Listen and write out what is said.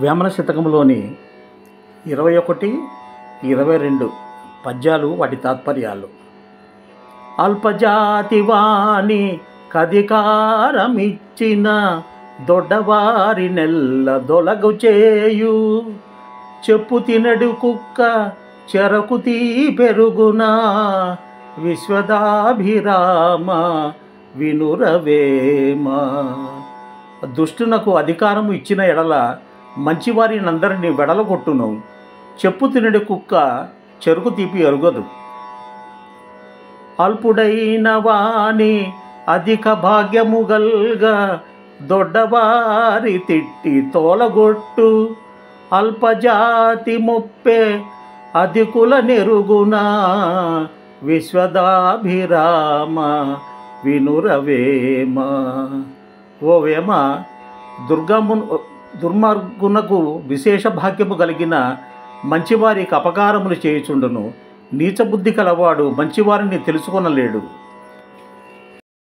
వేమన శతకంలోని 21, 22 పద్యాలు వాటి తాత్పర్యాలు. అల్పజాతి వాణి కధికారమిచ్చిన దొడ్డవారి నెల్ల దొలగు చేయు, చెప్పు తినడు కుక్క చెరకు తీ పెరుగునా, విశ్వదాభిరామ వినురవేమ. దుష్టునకు అధికారము ఇచ్చిన ఎడల మంచివారినందరినీ వెడలగొట్టును, చెప్పు తినడి కుక్క చెరుకు తీపి ఎరుగదు. అల్పుడైన వాని అధిక భాగ్యము గల్గా దొడ్డవారి తిట్టి తోలగొట్టు, అల్పజాతి మొప్పే అధికుల నెరుగునా, విశ్వదాభిరామ వినురవేమ. ఓ వేమ, దుర్మార్గునకు విశేష భాగ్యము కలిగిన మంచివారికి అపకారములు చేయుచుండును, నీచబుద్ధి కలవాడు మంచివారిని తెలుసుకొనలేడు.